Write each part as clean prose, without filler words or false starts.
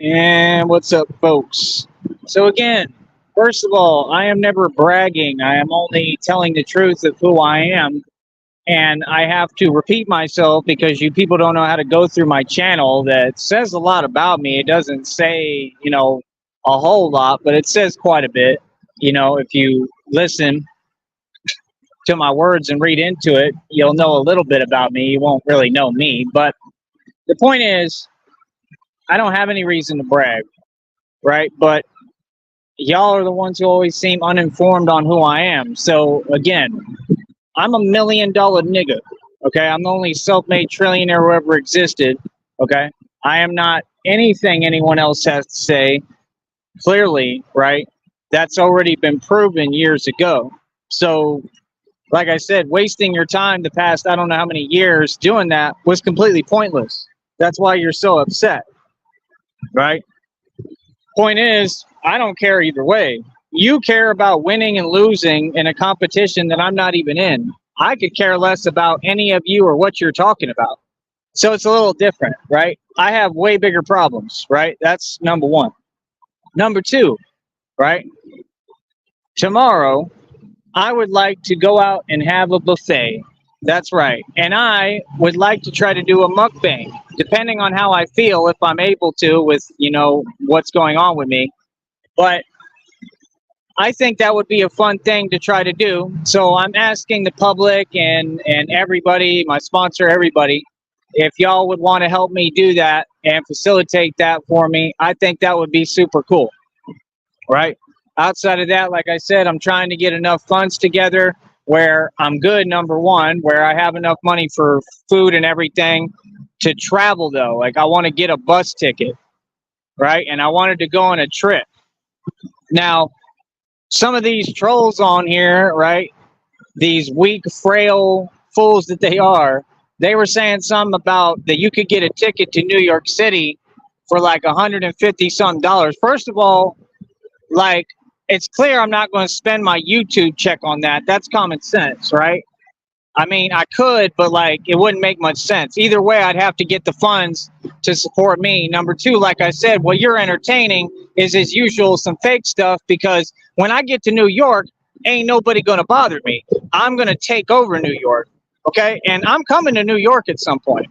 And what's up, folks? So, again, first of all, I am never bragging. I am only telling the truth of who I am. And I have to repeat myself because you people don't know how to go through my channel. That says a lot about me. It doesn't say, a whole lot, but it says quite a bit. If you listen to my words and read into it, you'll know a little bit about me. You won't really know me. But the point is, I don't have any reason to brag, right? But y'all are the ones who always seem uninformed on who I am. So again, I'm $1 million nigga. Okay, I'm the only self-made trillionaire who ever existed. Okay, I am not anything anyone else has to say. Clearly, right? That's already been proven years ago. So, like I said, wasting your time the past I don't know how many years doing that was completely pointless. That's why you're so upset, right? Point is, I don't care either way. You care about winning and losing in a competition that I'm not even in. I could care less about any of you or what you're talking about. So it's a little different, right? I have way bigger problems, right? That's number one. Number two, right? Tomorrow, I would like to go out and have a buffet. That's right. And I would like to try to do a mukbang, depending on how I feel, if I'm able to, with, what's going on with me. But I think that would be a fun thing to try to do. So I'm asking the public and everybody, my sponsor, everybody, if y'all would want to help me do that and facilitate that for me. I think that would be super cool, right? Outside of that, like I said, I'm trying to get enough funds together where I'm good, number one, where I have enough money for food and everything to travel, though. Like, I want to get a bus ticket, right? And I wanted to go on a trip. Now, some of these trolls on here, right? These weak, frail fools that they were saying something about that you could get a ticket to New York City for like 150 something dollars. First of all, like, it's clear I'm not going to spend my YouTube check on that. That's common sense, right? I mean, I could, but like, it wouldn't make much sense. Either way, I'd have to get the funds to support me. Number two, like I said, what you're entertaining is, as usual, some fake stuff, because when I get to New York, ain't nobody going to bother me. I'm going to take over New York. Okay. And I'm coming to New York at some point.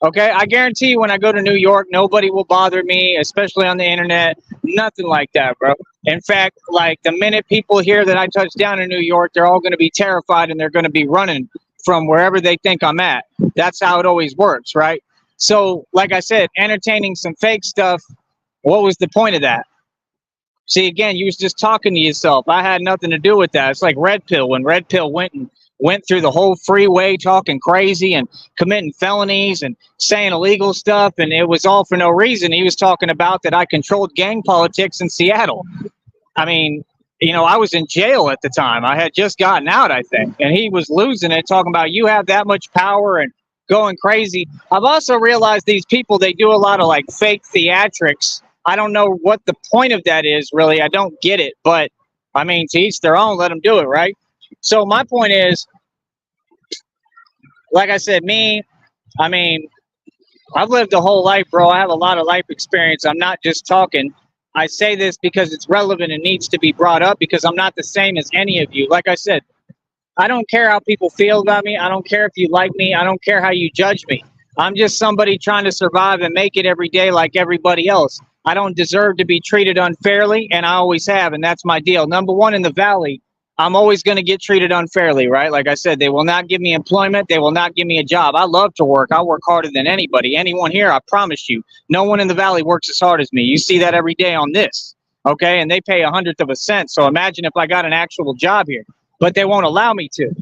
Okay. I guarantee you, when I go to New York, nobody will bother me, especially on the internet. Nothing like that, bro. In fact, like, the minute people hear that I touch down in New York, they're all going to be terrified and they're going to be running from wherever they think I'm at. That's how it always works, right? So, like I said, entertaining some fake stuff. What was the point of that? See, again, you was just talking to yourself. I had nothing to do with that. It's like Red Pill. When Red Pill went through the whole freeway talking crazy and committing felonies and saying illegal stuff, and it was all for no reason. He was talking about that I controlled gang politics in Seattle. I mean, I was in jail at the time. I had just gotten out, I think, and he was losing it, talking about you have that much power and going crazy. I've also realized these people, they do a lot of like fake theatrics. I don't know what the point of that is, really. I don't get it, but I mean, to each their own, let them do it, right? So my point is, like I said, I mean, I've lived a whole life, bro. I have a lot of life experience. I'm not just talking. I say this because it's relevant and needs to be brought up, because I'm not the same as any of you. Like I said, I don't care how people feel about me. I don't care if you like me. I don't care how you judge me. I'm just somebody trying to survive and make it every day like everybody else. I don't deserve to be treated unfairly, and I always have, and that's my deal. Number one, in the Valley, I'm always going to get treated unfairly, right? Like I said, they will not give me employment. They will not give me a job. I love to work. I work harder than anybody. Anyone here, I promise you, no one in the Valley works as hard as me. You see that every day on this, okay? And they pay 1/100 of a cent. So imagine if I got an actual job here, but they won't allow me to.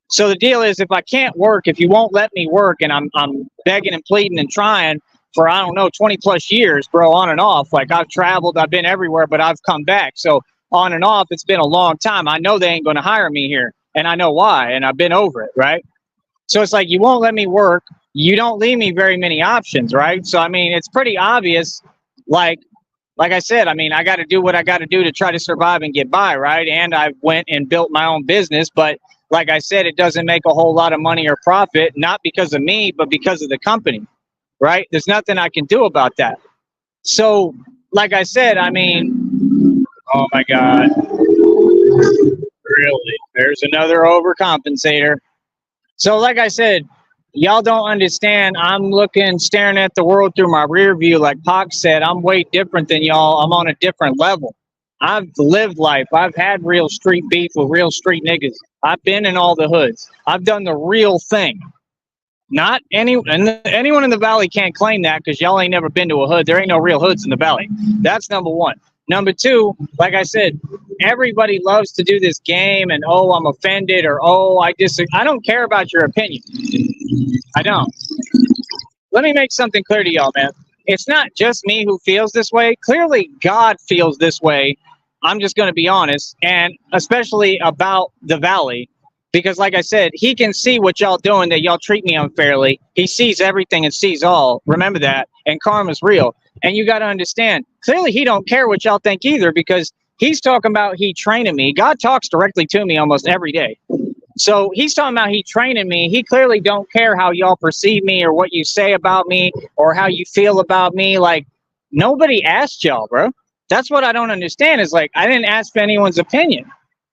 So the deal is, if I can't work, if you won't let me work, and I'm begging and pleading and trying for, I don't know, 20 plus years, bro, on and off. Like, I've traveled, I've been everywhere, but I've come back. So on and off, it's been a long time. I know they ain't going to hire me here, and I know why, and I've been over it, right? So it's like, you won't let me work. You don't leave me very many options, right? So, I mean, it's pretty obvious, like I said, I mean, I got to do what I got to do to try to survive and get by, right? And I went and built my own business, but like I said, it doesn't make a whole lot of money or profit, not because of me, but because of the company, right? There's nothing I can do about that. So, like I said, I mean, oh my God, really? There's another overcompensator. So, like I said, y'all don't understand. I'm looking, staring at the world through my rear view. Like Pac said, I'm way different than y'all. I'm on a different level. I've lived life. I've had real street beef with real street niggas. I've been in all the hoods. I've done the real thing. Not anyone in the valley can't claim that because y'all ain't never been to a hood. There ain't no real hoods in the valley. That's number one. Number two, like I said, everybody loves to do this game and oh, I'm offended or oh, I disagree. I don't care about your opinion. I don't. Let me make something clear to y'all, man. It's not just me who feels this way. Clearly, God feels this way. I'm just going to be honest, and especially about the valley, because like I said, he can see what y'all doing, that y'all treat me unfairly. He sees everything and sees all. Remember that. And karma's real. And you got to understand, clearly he don't care what y'all think either, because he's talking about he training me. God talks directly to me almost every day. So he's talking about he training me. He clearly don't care how y'all perceive me or what you say about me or how you feel about me. Like, nobody asked y'all, bro. That's what I don't understand is, like, I didn't ask for anyone's opinion.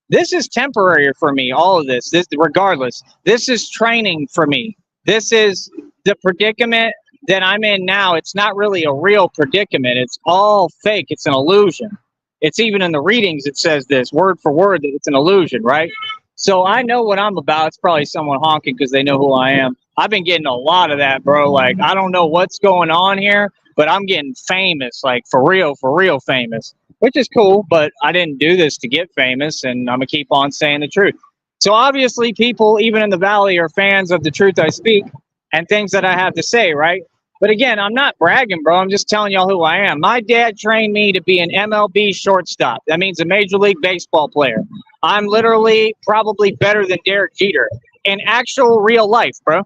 This is temporary for me, all of this. This, regardless, this is training for me. This is the predicament that I'm in now. It's not really a real predicament. It's all fake. It's an illusion. It's even in the readings, it says this word for word that it's an illusion, right? So I know what I'm about. It's probably someone honking because they know who I am. I've been getting a lot of that, bro. Like, I don't know what's going on here, but I'm getting famous, like for real famous, which is cool. But I didn't do this to get famous, and I'm going to keep on saying the truth. So obviously, people, even in the Valley, are fans of the truth I speak and things that I have to say, right? But again, I'm not bragging, bro. I'm just telling y'all who I am. My dad trained me to be an MLB shortstop. That means a Major League Baseball player. I'm literally probably better than Derek Jeter in actual real life, bro.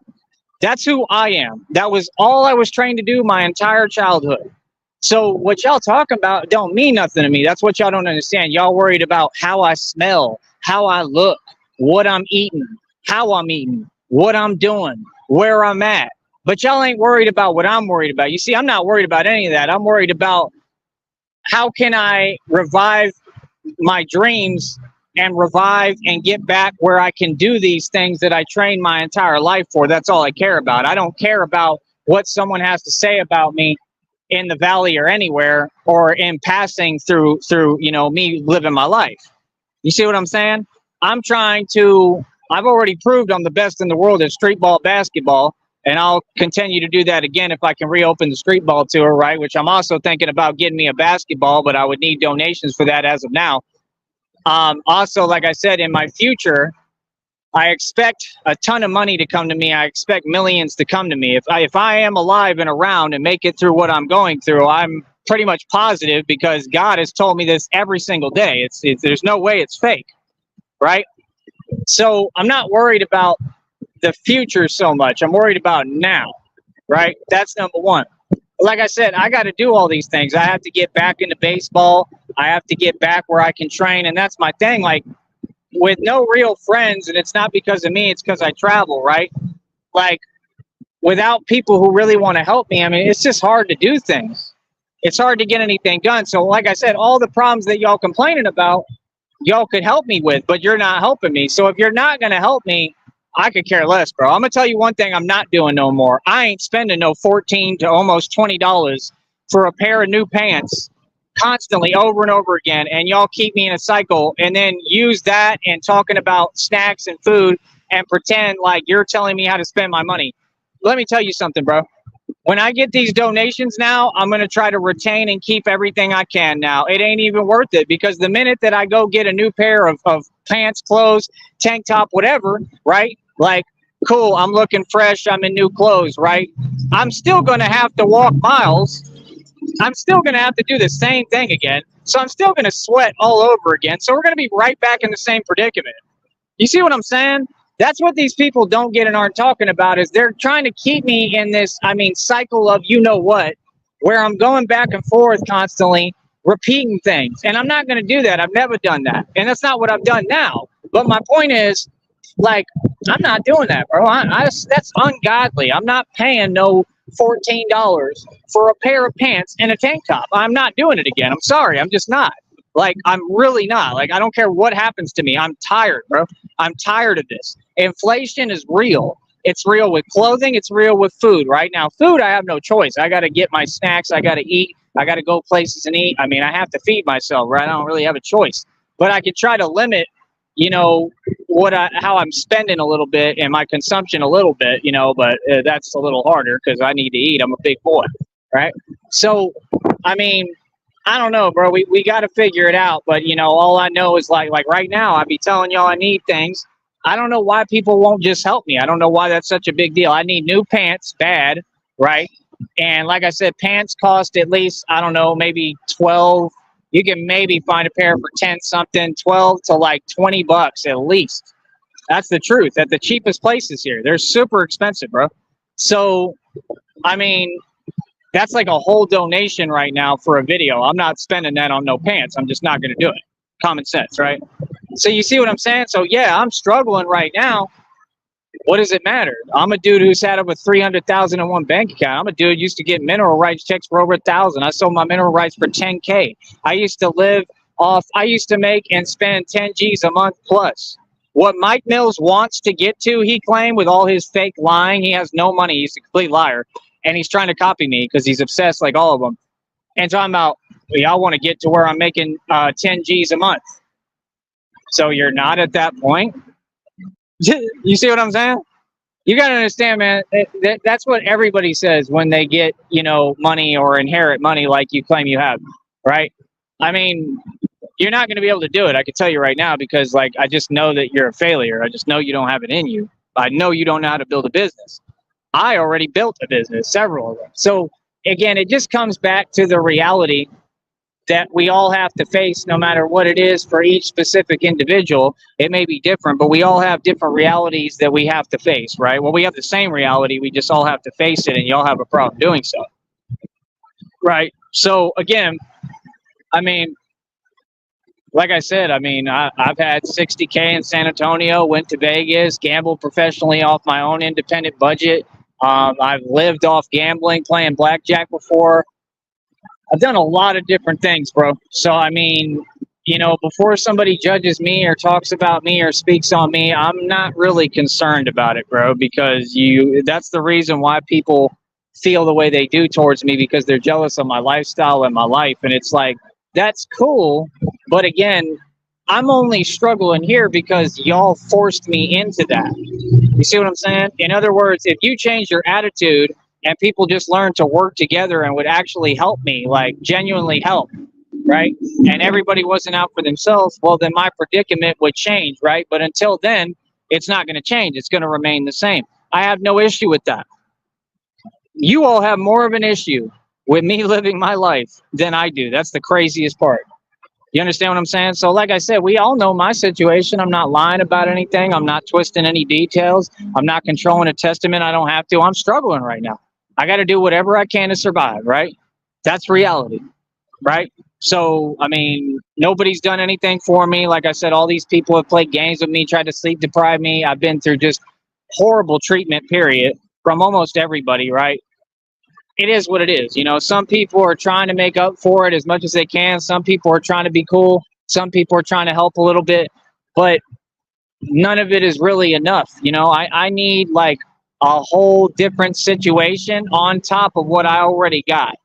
That's who I am. That was all I was trained to do my entire childhood. So what y'all talking about don't mean nothing to me. That's what y'all don't understand. Y'all worried about how I smell, how I look, what I'm eating, how I'm eating, what I'm doing, where I'm at. But y'all ain't worried about what I'm worried about. You see, I'm not worried about any of that. I'm worried about how can I revive my dreams and revive and get back where I can do these things that I trained my entire life for. That's all I care about. I don't care about what someone has to say about me in the valley or anywhere or in passing through me living my life. You see what I'm saying? I've already proved I'm the best in the world at street ball basketball, and I'll continue to do that again if I can reopen the street ball tour, right? Which I'm also thinking about getting me a basketball, but I would need donations for that as of now. Also, like I said, in my future, I expect a ton of money to come to me. I expect millions to come to me. If I am alive and around and make it through what I'm going through, I'm pretty much positive because God has told me this every single day. There's no way it's fake, right? So I'm not worried about the future so much. I'm worried about now, right? That's number one. Like I said, I got to do all these things. I have to get back into baseball. I have to get back where I can train. And that's my thing. Like, with no real friends, and it's not because of me, it's because I travel, right? Like, without people who really want to help me, I mean, it's just hard to do things. It's hard to get anything done. So, like I said, all the problems that y'all complaining about, y'all could help me with, but you're not helping me. So if you're not going to help me, I could care less, bro. I'm going to tell you one thing I'm not doing no more. I ain't spending no $14 to almost $20 for a pair of new pants constantly over and over again, and y'all keep me in a cycle and then use that and talking about snacks and food and pretend like you're telling me how to spend my money. Let me tell you something, bro. When I get these donations now, I'm going to try to retain and keep everything I can now. It ain't even worth it because the minute that I go get a new pair of pants, clothes, tank top, whatever, right? Like, cool, I'm looking fresh, I'm in new clothes, right? I'm still going to have to walk miles. I'm still going to have to do the same thing again. So I'm still going to sweat all over again. So we're going to be right back in the same predicament. You see what I'm saying? That's what these people don't get and aren't talking about is they're trying to keep me in this, cycle of you know what, where I'm going back and forth constantly repeating things. And I'm not going to do that. I've never done that. And that's not what I've done now. But my point is, like, I'm not doing that, bro. That's ungodly. I'm not paying no $14 for a pair of pants and a tank top. I'm not doing it again. I'm sorry. I'm just not. Like, I'm really not. Like, I don't care what happens to me. I'm tired, bro. I'm tired of this. Inflation is real. It's real with clothing. It's real with food. Right now, food, I have no choice. I got to get my snacks. I got to eat. I got to go places and eat. I mean, I have to feed myself, right? I don't really have a choice. But I can try to limit, how I'm spending a little bit and my consumption a little bit, but that's a little harder because I need to eat. I'm a big boy, right? So, I mean, I don't know, bro. We got to figure it out. But, all I know is like right now, I be telling y'all I need things. I don't know why people won't just help me. I don't know why that's such a big deal. I need new pants, bad, right? And like I said, pants cost at least, I don't know, maybe 12. You can maybe find a pair for 10 something, 12 to like $20 at least. That's the truth. At the cheapest places here, they're super expensive, bro. So, I mean, that's like a whole donation right now for a video. I'm not spending that on no pants. I'm just not going to do it. Common sense, right? So you see what I'm saying? So yeah, I'm struggling right now. What does it matter? I'm a dude who's had over 300,000 in one bank account. I'm a dude who used to get mineral rights checks for over 1,000. I sold my mineral rights for 10K. I used to make and spend 10 G's a month plus. What Mike Mills wants to get to, he claimed, with all his fake lying, he has no money. He's a complete liar. And he's trying to copy me because he's obsessed like all of them. And talking about, y'all want to get to where I'm making 10 G's a month. So you're not at that point? You see what I'm saying? You got to understand, man, that's what everybody says when they get, money or inherit money like you claim you have, right? I mean, you're not going to be able to do it. I can tell you right now because, like, I just know that you're a failure. I just know you don't have it in you. I know you don't know how to build a business. I already built a business, several of them. So, again, it just comes back to the reality that we all have to face, no matter what it is for each specific individual. It may be different, but we all have different realities that we have to face, right? Well, we have the same reality. We just all have to face it, and y'all have a problem doing so, right? So, again, I mean, like I said, I mean, I've had 60K in San Antonio, went to Vegas, gambled professionally off my own independent budget. I've lived off gambling, playing blackjack before. I've done a lot of different things, bro. So, I mean, before somebody judges me or talks about me or speaks on me, I'm not really concerned about it, bro, because that's the reason why people feel the way they do towards me, because they're jealous of my lifestyle and my life. And it's like, that's cool. But again, I'm only struggling here because y'all forced me into that. You see what I'm saying? In other words, if you change your attitude and people just learn to work together and would actually help me, like genuinely help, right? And everybody wasn't out for themselves, well, then my predicament would change, right? But until then, it's not going to change. It's going to remain the same. I have no issue with that. You all have more of an issue with me living my life than I do. That's the craziest part. You understand what I'm saying? So like I said, we all know my situation. I'm not lying about anything. I'm not twisting any details. I'm not controlling a testament. I don't have to. I'm struggling right now. I got to do whatever I can to survive, right? That's reality, right? So, I mean, nobody's done anything for me. Like I said, all these people have played games with me, tried to sleep deprive me. I've been through just horrible treatment, period, from almost everybody, right? It is what it is. Some people are trying to make up for it as much as they can. Some people are trying to be cool. Some people are trying to help a little bit, but none of it is really enough. I need like a whole different situation on top of what I already got.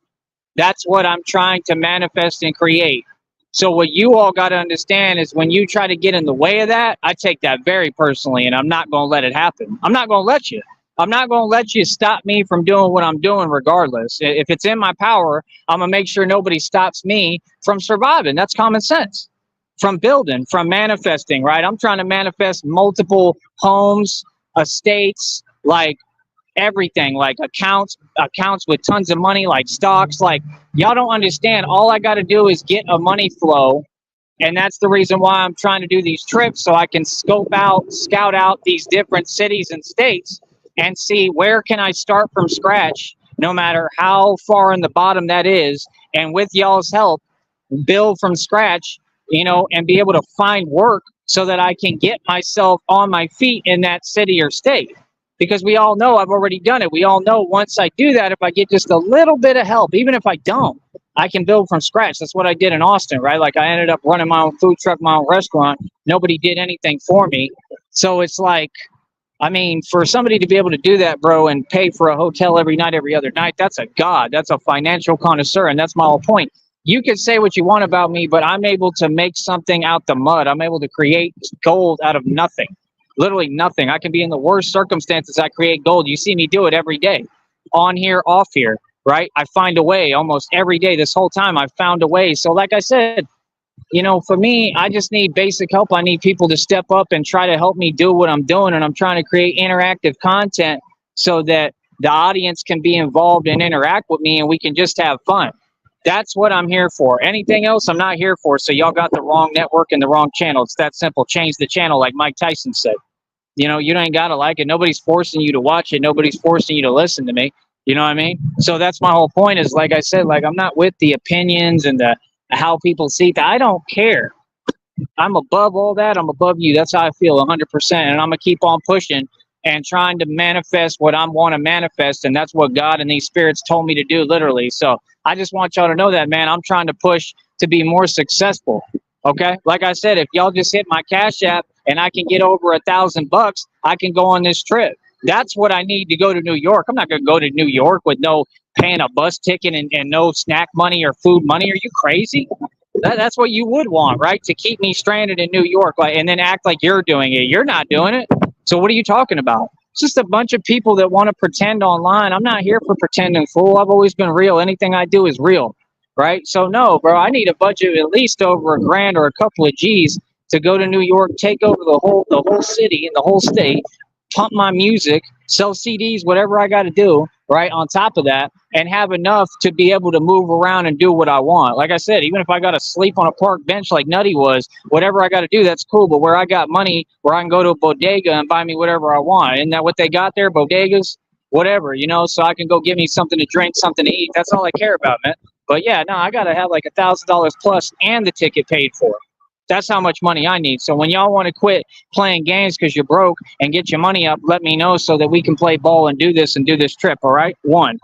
That's what I'm trying to manifest and create. So what you all got to understand is when you try to get in the way of that, I take that very personally, and I'm not going to let it happen. I'm not going to let you. I'm not going to let you stop me from doing what I'm doing regardless. If it's in my power, I'm going to make sure nobody stops me from surviving. That's common sense. From building, from manifesting, right? I'm trying to manifest multiple homes, estates, like everything, like accounts with tons of money, like stocks. Like, y'all don't understand. All I got to do is get a money flow. And that's the reason why I'm trying to do these trips, so I can scout out these different cities and states and see where can I start from scratch, no matter how far in the bottom that is. And with y'all's help, build from scratch, and be able to find work so that I can get myself on my feet in that city or state. because we all know I've already done it. We all know once I do that, if I get just a little bit of help, even if I don't, I can build from scratch. That's what I did in Austin, right? Like I ended up running my own food truck, my own restaurant. Nobody did anything for me. So it's like, I mean, for somebody to be able to do that, bro, and pay for a hotel every night, every other night, that's a god. That's a financial connoisseur. And that's my whole point. You can say what you want about me, but I'm able to make something out the mud. I'm able to create gold out of nothing, literally nothing. I can be in the worst circumstances. I create gold. You see me do it every day, on here, off here, right? I find a way almost every day. This whole time I've found a way. So like I said, for me, I just need basic help. I need people to step up and try to help me do what I'm doing. And I'm trying to create interactive content so that the audience can be involved and interact with me and we can just have fun. That's what I'm here for. Anything else, I'm not here for. So y'all got the wrong network and the wrong channel. It's that simple. Change the channel, like Mike Tyson said. You ain't got to like it. Nobody's forcing you to watch it. Nobody's forcing you to listen to me. You know what I mean? So that's my whole point is, like I said, like I'm not with the opinions and the how people see that. I don't care. I'm above all that. I'm above you. That's how I feel 100%. And I'm going to keep on pushing and trying to manifest what I want to manifest. And that's what God and these spirits told me to do, literally. So I just want y'all to know that, man. I'm trying to push to be more successful. Okay. Like I said, if y'all just hit my Cash App and I can get over $1,000, I can go on this trip. That's what I need to go to New York. I'm not going to go to New York with no paying a bus ticket and no snack money or food money. Are you crazy? That's what you would want, right? To keep me stranded in New York, and then act like you're doing it. You're not doing it. So what are you talking about? It's just a bunch of people that want to pretend online. I'm not here for pretending, fool. I've always been real. Anything I do is real, right? So no, bro, I need a budget at least over $1,000 or a couple of G's to go to New York, take over the whole city and the whole state, pump my music, sell CDs, whatever I got to do, right, on top of that, and have enough to be able to move around and do what I want. Like I said, even if I got to sleep on a park bench like Nutty was, whatever I got to do, that's cool. But where I got money, where I can go to a bodega and buy me whatever I want. Isn't that what they got there? Bodegas? Whatever, so I can go get me something to drink, something to eat. That's all I care about, man. But yeah, no, I got to have like $1,000 plus and the ticket paid for. That's how much money I need. So when y'all want to quit playing games because you're broke and get your money up, let me know so that we can play ball and do this trip. All right? 1.